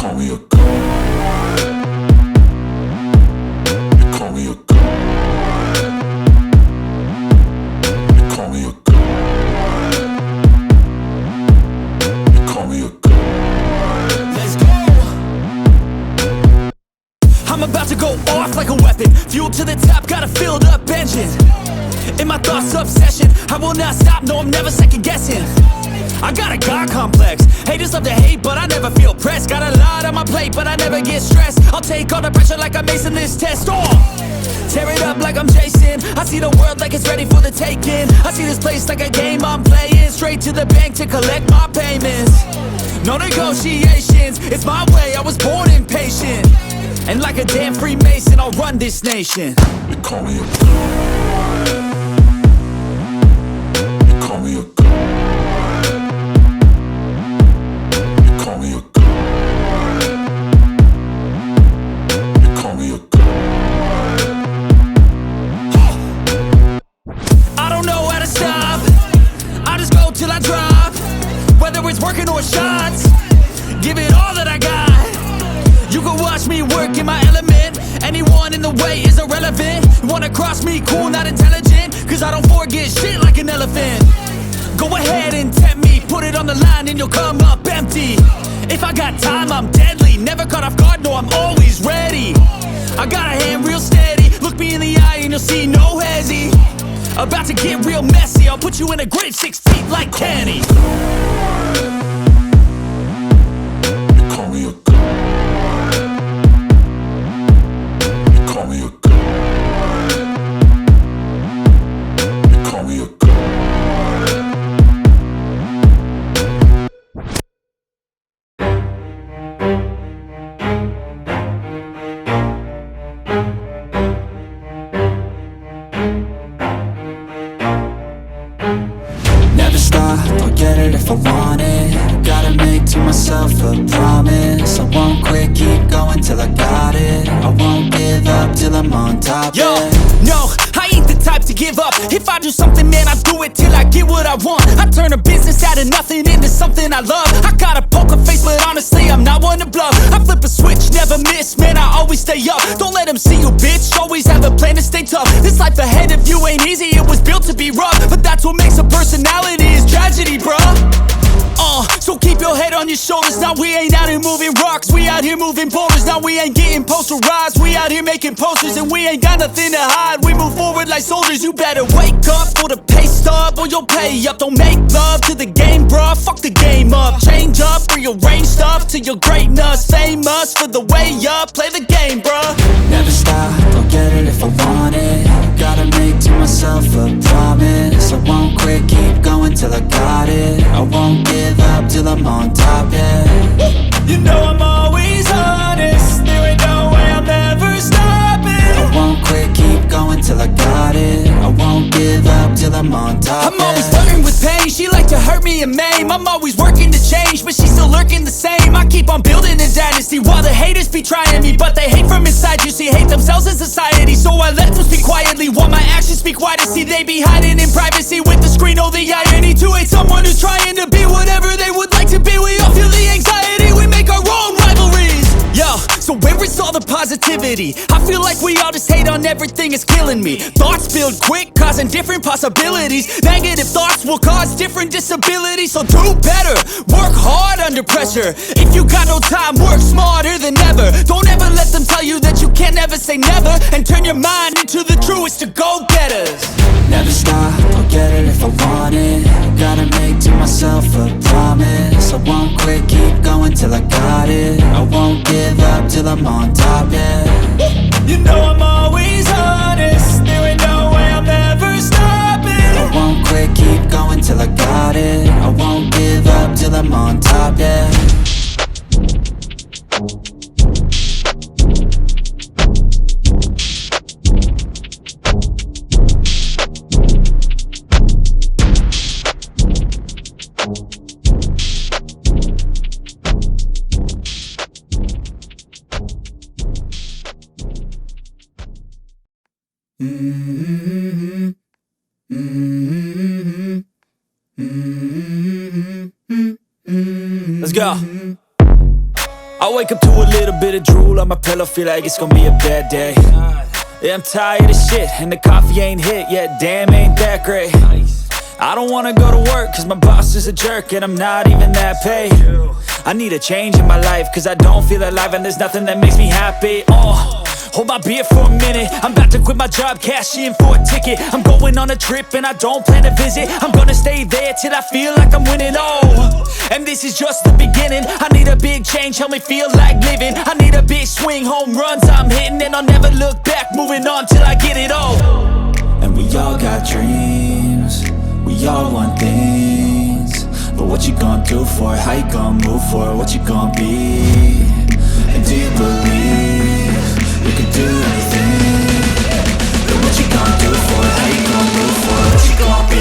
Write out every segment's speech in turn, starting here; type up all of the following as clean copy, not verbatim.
call me a god. You call me a god. You call me a god. You call me a god. Let's go! I'm about to go off like a weapon. Fuel to the top, got a filled up engine. In my thoughts, obsession, I will not stop, no, I'm never second guessing. I got a God complex. Haters love to hate, but I never feel pressed. Got a lot on my plate, but I never get stressed. I'll take all the pressure like I'm acing this test. Tear it up like I'm Jason. I see the world like it's ready for the taking. I see this place like a game I'm playing. Straight to the bank to collect my payments. No negotiations, it's my way, I was born impatient. And like a damn Freemason, I'll run this nation. You call me a god. You call me a god. You call me a god. You call me a god. I don't know how to stop, I just go till I drop. Whether it's working or shots, give it all that I got. You can watch me work in my element. Anyone in the way is irrelevant. You wanna cross me, cool, not intelligent, cause I don't forget shit like an elephant. Go ahead and tempt me, put it on the line and you'll come up empty. If I got time, I'm deadly. Never caught off guard, no, I'm always ready. I got a hand real steady. Look me in the eye and you'll see no hezzy. About to get real messy. I'll put you in a grave 6 feet like Kenny. You call me a god. You call me a god. You call me a god. Never stop, I'll get it if I want it. Gotta make to myself a promise. I won't quit, keep going till I got it. I won't give up till I'm on top. Yo, yeah. no, I ain't the type to give up. If I do something, man, I do it till I get what I want. I turn a business out of nothing into something I love. I got a poker face, but honestly, I'm not one to bluff. I flip a switch, never miss, man, I always stay up. Don't let them see you, bitch, always have a plan to stay tough. This life ahead of you ain't easy, it was built to be rough. But that's what makes a personality, is tragedy, bruh. So keep your head on your shoulders. Now we ain't out here moving rocks, we out here moving boulders. Now we ain't getting posterized, we out here making posters. And we ain't got nothing to hide, we move forward like soldiers. You better wake up for the pay stub or you'll pay up. Don't make love to the game, bruh, fuck the game up. Change up, rearrange stuff to your greatness. Famous for the way up, play the game, bruh. Never stop, I'll get it if I want it. Gotta make to myself a promise. I won't quit, keep going till I got it. I won't give up till I'm on top, yeah. You know I'm always honest, there ain't no way I'm ever stopping. I won't quit, keep going till I got it. I won't give up till I'm on top, I'm always flirting with pain, she like to hurt me and maim. I'm always working to change, but she's still lurking the same. I keep on building a dynasty while the haters be trying me. But they hate from inside, you see, hate themselves in society. So I let them speak quietly while my actions speak wider. See, they be hiding in privacy with the screen, oh the irony. To hate someone who's trying to be whatever they would like to be. We all feel the anxiety, we make our own rivalries. Yo, so where is all the positivity? I feel like we all just hate on everything, it's killing me. Thoughts build quick, causing different possibilities. Negative thoughts will cause different disabilities. So do better, work hard under pressure. If you got no time, work smarter than ever. Don't ever let them tell you that you can't never say never. And turn your mind into the truest of go-getters. Never stop, I'll get it if I want it. Gotta make to myself a promise. I won't quit, keep going till I got it. I won't give up till I'm on top, yeah. You know I'm always honest, there ain't no way I'm ever stopping. I won't quit, keep going till I got it. I won't give up till I'm on top, yeah. Let's go. I wake up to a little bit of drool on my pillow, feel like it's gonna be a bad day. Yeah, I'm tired of shit, and the coffee ain't hit yet, damn, ain't that great. I don't wanna go to work, cause my boss is a jerk, and I'm not even that paid. I need a change in my life, cause I don't feel alive, and there's nothing that makes me happy. Hold my beer for a minute, I'm about to quit my job, cash in for a ticket. I'm going on a trip and I don't plan to visit. I'm gonna stay there till I feel like I'm winning, and this is just the beginning. I need a big change, help me feel like living. I need a big swing, home runs I'm hitting, and I'll never look back, moving on till I get it all. And we all got dreams, we all want things, but what you gonna do for it? How you gonna move for it? What you gonna be? And do you believe you can do anything? But what you gonna do for it? How you gonna move for it? What you gonna be?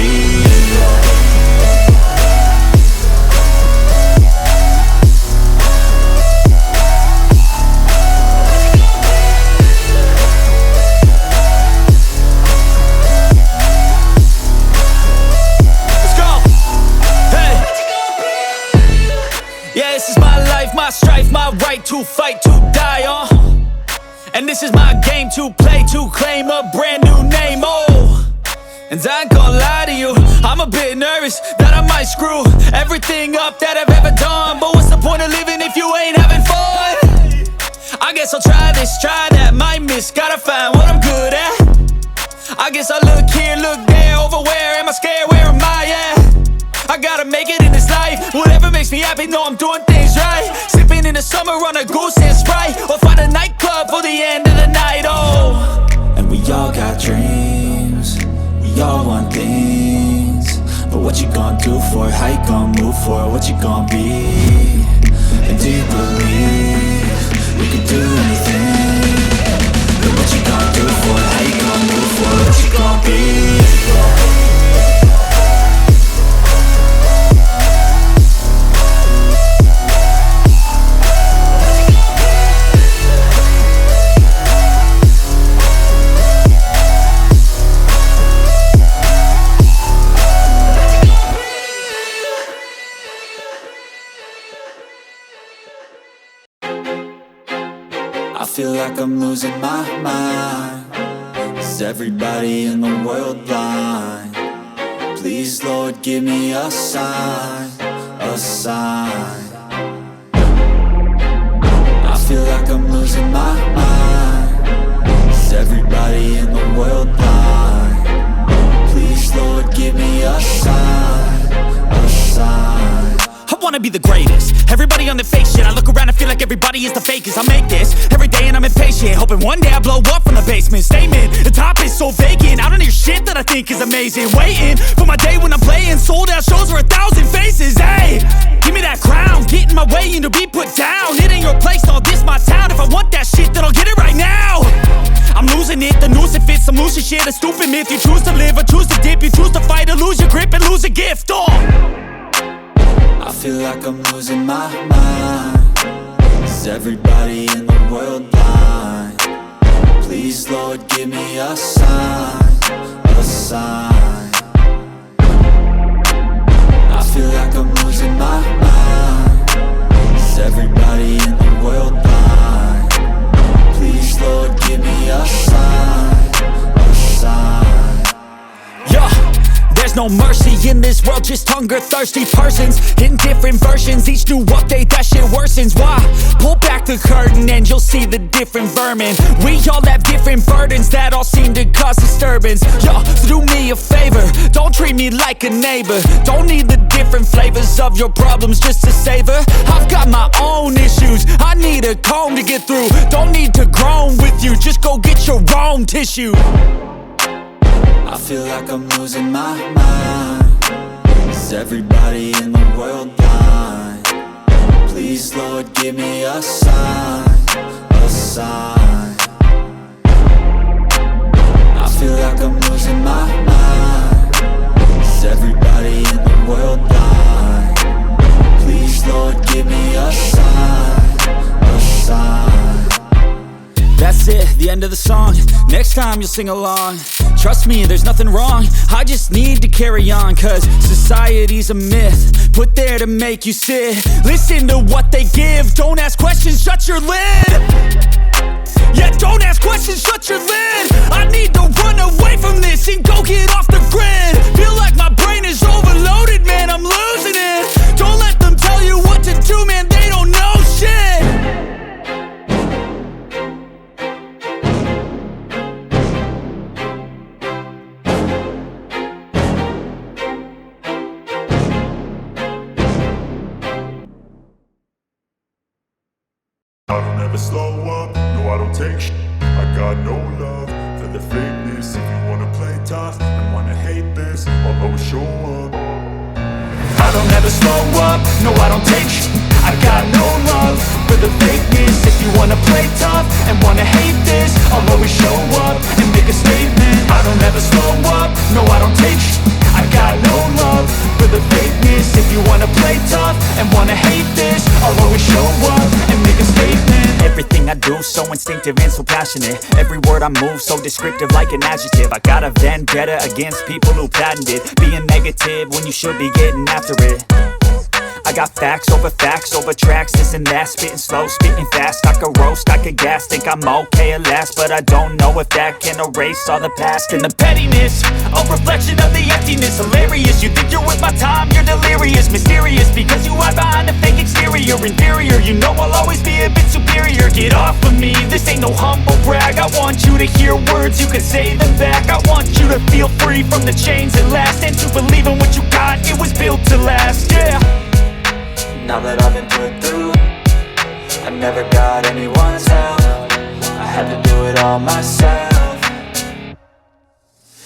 My strife, my right to fight, to die on. And this is my game to play, to claim a brand new name, And I ain't gonna lie to you, I'm a bit nervous that I might screw everything up that I've ever done. But what's the point of living if you ain't having fun? I guess I'll try this, try that, might miss, gotta find what I'm good at. I guess I look here, look there, over where am I scared, where am I at? I gotta make it in this life, whatever makes me happy, know I'm doing things right. Sipping in the summer on a goose and Sprite, or find a nightclub for the end of the night, And we all got dreams, we all want things, but what you gonna do for it? How you gonna move for it? What you gonna be? And do you believe you can do anything? But what you gonna do for it? How you gonna move for it? What you gonna be? I feel like I'm losing my mind. Is everybody in the world blind? Please, Lord, give me a sign, a sign. I feel like I'm losing my mind. Is everybody in the world blind? Please, Lord, give me a sign, a sign. I wanna be the greatest. Everybody on the fake shit, I look around and feel like everybody is the fakest. I make this every day and I'm impatient, hoping one day I blow up from the basement. Statement, the top is so vacant, I don't hear shit that I think is amazing. Waiting for my day when I'm playing sold out shows for 1,000 faces. Hey, give me that crown, get in my way and to be put down. It ain't your place, no, this my town. If I want that shit, then I'll get it right now. I'm losing it, the noose it fits, some losing shit, a stupid myth. You choose to live or choose to dip, you choose to fight or lose your grip and lose a gift. I feel like I'm losing my mind. Is everybody in the world blind? Please, Lord, give me a sign, a sign. I feel like I'm losing my mind. Is everybody in the world blind? Please, Lord, give me a sign, a sign. Yeah. There's no mercy in this world, just hunger-thirsty persons in different versions. Each new update, that shit worsens. Why? Pull back the curtain and you'll see the different vermin. We all have different burdens that all seem to cause disturbance. Yo, so do me a favor, don't treat me like a neighbor. Don't need the different flavors of your problems just to savor. I've got my own issues, I need a comb to get through. Don't need to groan with you, just go get your own tissue. I feel like I'm losing my mind. Is everybody in the world blind? Please, Lord, give me a sign, a sign. I feel like I'm losing my mind. Is everybody in the world blind? Please, Lord, give me a sign, a sign. That's it, the end end of the song. Next time you'll sing along. Trust me, there's nothing wrong. I just need to carry on, cause society's a myth put there to make you sit. Listen to what they give. Don't ask questions, shut your lid. Yeah, don't ask questions, shut your lid. I need to run away from this and go get off the grid. Feel like my brain is overloaded, man, I'm losing it. Don't let them tell you what to do, man, they don't know shit. I don't ever slow up, no I don't take sh**. I got no love for the fakeness. If you wanna play tough and wanna hate this, I'll always show up. I don't ever slow up, no I don't take sh**. I got no love for the fakeness. If you wanna play tough and wanna hate this, I'll always show up and make a statement. I don't ever slow up, no I don't take sh**. I got no love for the fakeness. If you wanna play tough and wanna hate this, I'll always show up and make a statement. Everything I do so instinctive and so passionate. Every word I move so descriptive like an adjective. I got a vendetta against people who patented being negative when you should be getting after it. I got facts over tracks, this and that. Spitting slow, spitting fast. I could roast, I could gas. Think I'm okay at last, but I don't know if that can erase all the past. And the pettiness, a reflection of the emptiness. Hilarious, you think you're worth my time, you're delirious. Mysterious, because you hide behind a fake exterior. Inferior, you know I'll always be a bit superior. Get off of me, this ain't no humble brag. I want you to hear words, you can say them back. I want you to feel free from the chains that last, and to believe in what you got, it was built to last, yeah. Now that I've been put through, I never got anyone's help. I had to do it all myself.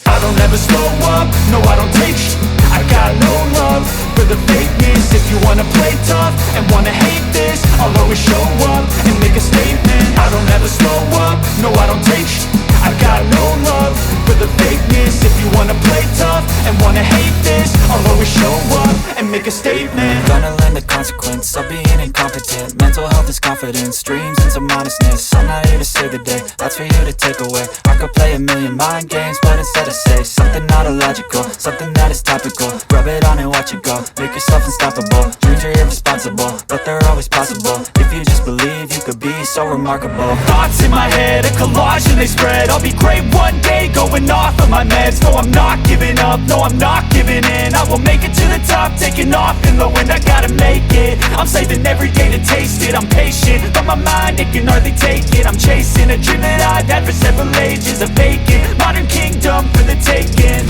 I don't ever slow up, no I don't take sh**. I got no love for the fakeness. If you wanna play tough and wanna hate this, I'll always show up and make a statement. I don't ever slow up, no I don't take sh**. I got no love for the fakeness. If you wanna play tough and wanna hate this, I'll always show up and make a statement. Gonna learn the consequence of being incompetent. Mental health is confidence, dreams into modestness. I'm not here to save the day, that's for you to take away. I could play a million mind games, but instead I say something not illogical, something that is topical. Rub it on and watch it go, make yourself unstoppable. Dreams are irresponsible, but they're always possible. If you just believe, you could be so remarkable. Thoughts in my head, a collage and they spread. I'll be great one day, going off of my meds. No, I'm not giving up, no, I'm not giving in. I will make it to the top, taking off in the wind. I gotta make it, I'm saving every day to taste it. I'm patient, but my mind, it can hardly take it. I'm chasing a dream that I've had for several ages. A vacant, modern kingdom for the taking.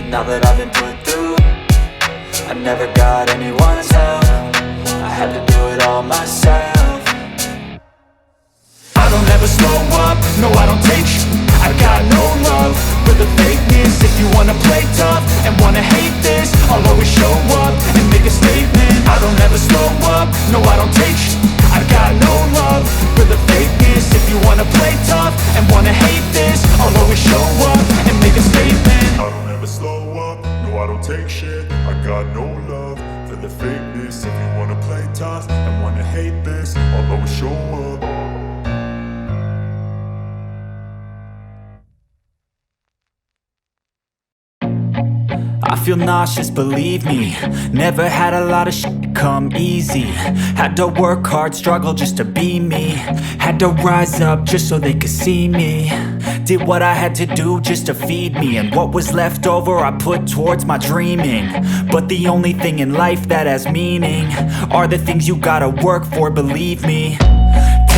Now that I've been put through, I never got anyone's help. I had to do it all myself. I don't ever slow up, no I don't take sh**. I got no love for the fakeness. If you wanna play tough and wanna hate this, I'll always show up and make a statement. I don't ever slow up, no I don't take sh**. I got no love for the fakeness. If you wanna play tough and wanna hate this, I'll always show up and make a statement. I don't ever slow up, no I don't take shit. I got no love for the fakeness. If you wanna play tough and wanna hate this, I'll always show up. I feel nauseous, believe me. Never had a lot of shit come easy. Had to work hard, struggle just to be me. Had to rise up just so they could see me. Did what I had to do just to feed me. And what was left over I put towards my dreaming. But the only thing in life that has meaning are the things you gotta work for, believe me.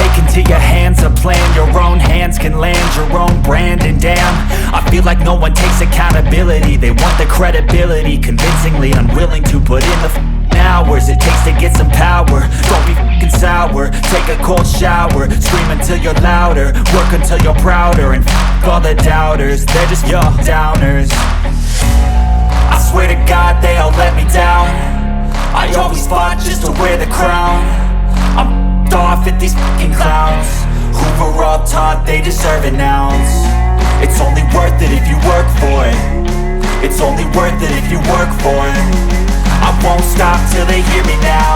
Take into your hands a plan, your own hands can land your own brand. And damn, I feel like no one takes accountability. They want the credibility, convincingly unwilling to put in the hours it takes to get some power. Don't be f***ing sour, take a cold shower. Scream until you're louder, work until you're prouder. And f*** all the doubters, they're just your downers. I swear to God they all let me down. I always fought just to wear the crown. I'm off at these fucking clowns who were all taught they deserve an ounce. It's only worth it if you work for it. It's only worth it if you work for it. I won't stop till they hear me now.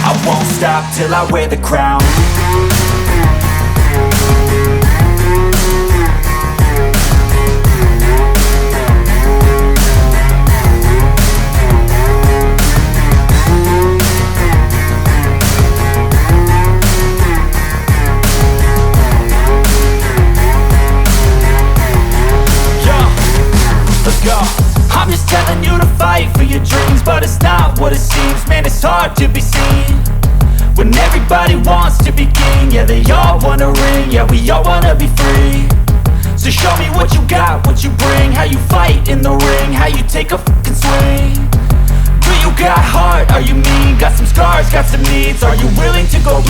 I won't stop till I wear the crown. dreams, but it's not what it seems. Man, it's hard to be seen when everybody wants to be king. Yeah, they all wanna ring, yeah, we all wanna be free. So show me what you got, what you bring, how you fight in the ring, how you take a fucking swing. Do you got heart, are you mean? Got some scars, got some needs, are you willing to go